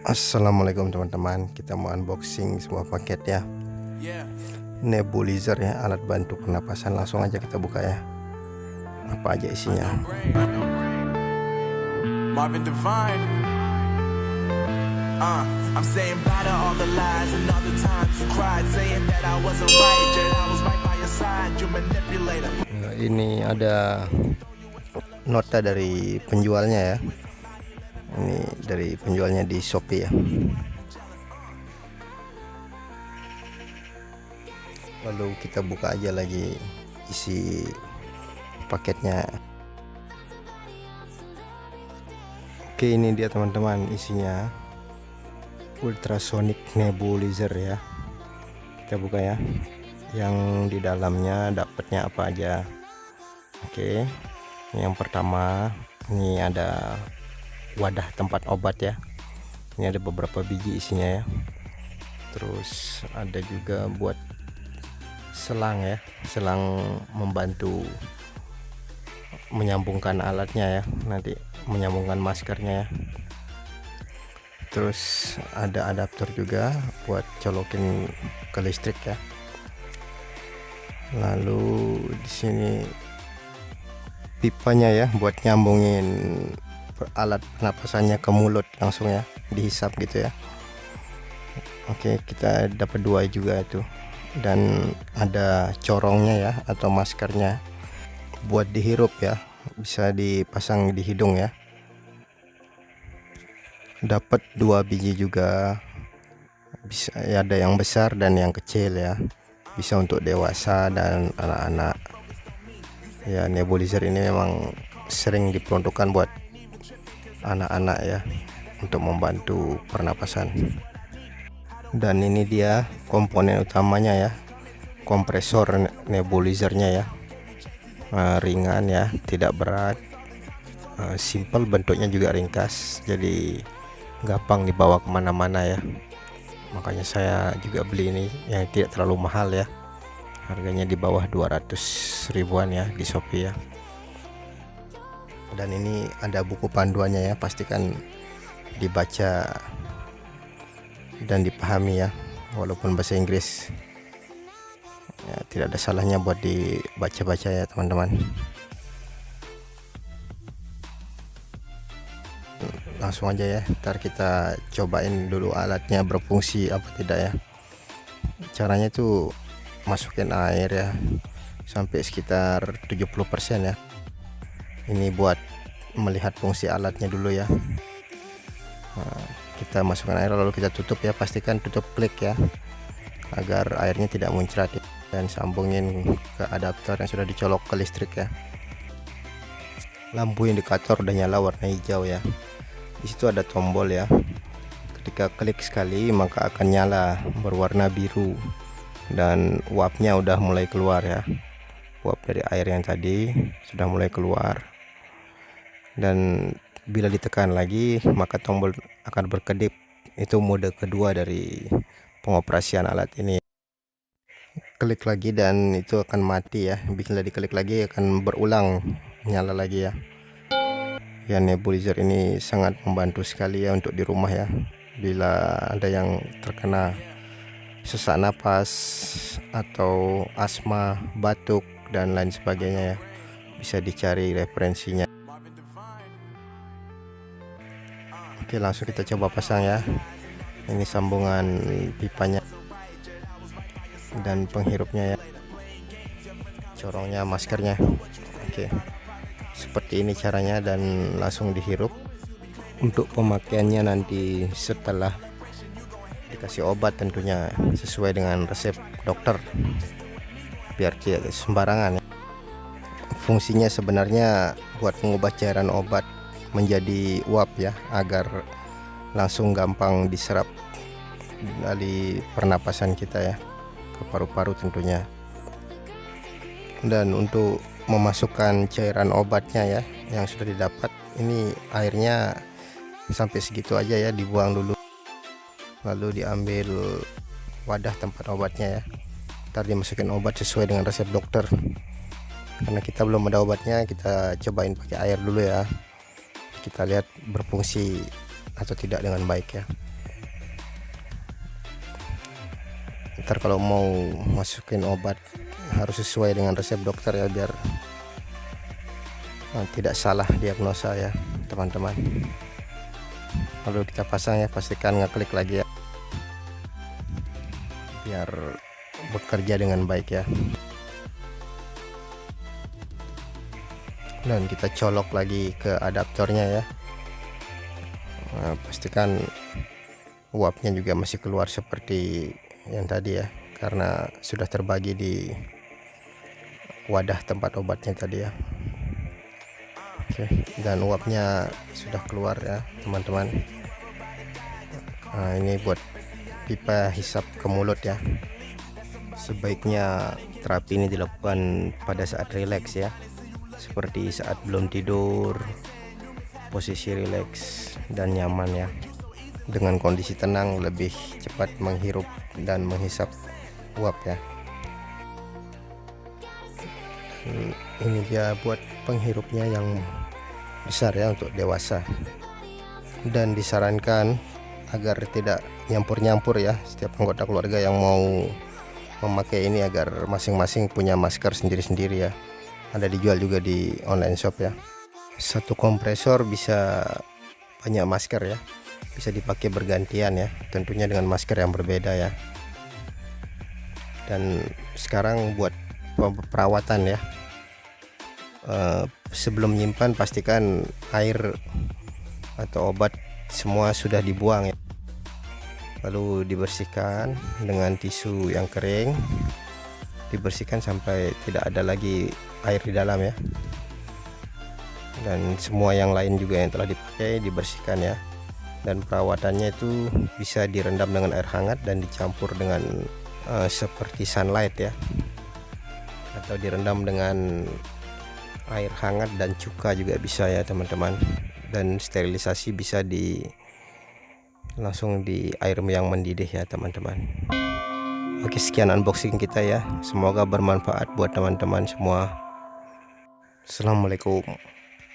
Assalamualaikum teman-teman, kita mau unboxing sebuah paket ya, nebulizer ya, alat bantu pernapasan. Langsung aja kita buka ya, apa aja isinya. Marvin Divine. I'm saying bye to all the lies and all the times you cried, saying that I wasn't right, yet I was right by your side, you manipulator. Nah, ini ada nota dari penjualnya ya. Ini dari penjualnya di Shopee ya. Lalu kita buka aja lagi isi paketnya. Oke, ini dia teman-teman isinya, ultrasonic nebulizer ya. Kita buka ya, yang di dalamnya dapatnya apa aja. Oke, yang pertama ini ada wadah tempat obat ya. Ini ada beberapa biji isinya ya. Terus ada juga buat selang ya, selang membantu menyambungkan alatnya ya, nanti menyambungkan maskernya ya. Terus ada adaptor juga buat colokin ke listrik ya. Lalu di sini pipanya ya, buat nyambungin alat pernapasannya ke mulut langsung ya, dihisap gitu ya. Oke, kita dapat dua juga itu. Dan ada corongnya ya, atau maskernya buat dihirup ya, bisa dipasang di hidung ya. Dapat dua biji juga, bisa ya, ada yang besar dan yang kecil ya, bisa untuk dewasa dan anak-anak ya. Nebulizer ini memang sering diperuntukkan buat anak-anak ya, untuk membantu pernapasan. Dan ini dia komponen utamanya ya, kompresor nebulizernya ya. Ringan ya, tidak berat, simple, bentuknya juga ringkas, jadi gampang dibawa kemana-mana ya. Makanya saya juga beli ini yang tidak terlalu mahal ya, harganya di bawah 200 ribuan ya di Shopee ya. Dan ini ada buku panduannya ya, pastikan dibaca dan dipahami ya, walaupun bahasa Inggris ya, tidak ada salahnya buat dibaca-baca ya teman-teman. Langsung aja ya, ntar kita cobain dulu alatnya berfungsi apa tidak ya. Caranya tuh masukin air ya, sampai sekitar 70% ya. Ini buat melihat fungsi alatnya dulu ya. Kita masukkan air lalu kita tutup ya, pastikan tutup klik ya, agar airnya tidak muncrat ya. Dan sambungin ke adaptor yang sudah dicolok ke listrik ya. Lampu indikator udah nyala warna hijau ya. Di situ ada tombol ya, ketika klik sekali maka akan nyala berwarna biru, dan uapnya udah mulai keluar ya. Uap dari air yang tadi sudah mulai keluar, dan bila ditekan lagi maka tombol akan berkedip. Itu mode kedua dari pengoperasian alat ini. Klik lagi dan itu akan mati ya, bila diklik lagi akan berulang nyala lagi ya. Ya, nebulizer ini sangat membantu sekali ya untuk di rumah ya, bila ada yang terkena sesak napas atau asma, batuk dan lain sebagainya ya, bisa dicari referensinya. Oke, langsung kita coba pasang ya. Ini sambungan pipanya dan penghirupnya ya, corongnya, maskernya. Oke, seperti ini caranya, dan langsung dihirup. Untuk pemakaiannya nanti setelah dikasih obat tentunya, sesuai dengan resep dokter, biar tidak sembarangan ya. Fungsinya sebenarnya buat mengubah cairan obat menjadi uap ya, agar langsung gampang diserap dari pernapasan kita ya, ke paru-paru tentunya. Dan untuk memasukkan cairan obatnya ya, yang sudah didapat, ini airnya sampai segitu aja ya, dibuang dulu, lalu diambil wadah tempat obatnya ya. Ntar dimasukin obat sesuai dengan resep dokter. Karena kita belum ada obatnya, kita cobain pakai air dulu ya, kita lihat berfungsi atau tidak dengan baik ya. ntar kalau mau masukin obat harus sesuai dengan resep dokter ya, biar tidak salah diagnosa ya teman-teman. Lalu kita pasang ya, pastikan ngeklik lagi ya biar bekerja dengan baik ya. Dan kita colok lagi ke adaptornya ya. Pastikan uapnya juga masih keluar seperti yang tadi ya, karena sudah terbagi di wadah tempat obatnya tadi ya. Oke, dan uapnya sudah keluar ya teman-teman. Nah, ini buat pipa hisap ke mulut ya. Sebaiknya terapi ini dilakukan pada saat rileks ya, seperti saat belum tidur, posisi rileks dan nyaman ya. Dengan kondisi tenang lebih cepat menghirup dan menghisap uap ya. Ini dia buat penghirupnya yang besar ya untuk dewasa, dan disarankan agar tidak nyampur-nyampur ya. Setiap anggota keluarga yang mau memakai ini agar masing-masing punya masker sendiri-sendiri ya. Ada dijual juga di online shop ya. Satu kompresor bisa banyak masker ya, bisa dipakai bergantian ya, tentunya dengan masker yang berbeda ya. Dan sekarang buat perawatan ya, sebelum menyimpan pastikan air atau obat semua sudah dibuang ya, lalu dibersihkan dengan tisu yang kering, dibersihkan sampai tidak ada lagi air di dalam ya. Dan semua yang lain juga yang telah dipakai dibersihkan ya. Dan perawatannya itu bisa direndam dengan air hangat dan dicampur dengan seperti sunlight ya, atau direndam dengan air hangat dan cuka juga bisa ya teman-teman. Dan sterilisasi bisa langsung di air yang mendidih ya teman-teman. Oke, sekian unboxing kita ya, semoga bermanfaat buat teman-teman semua. Assalamualaikum.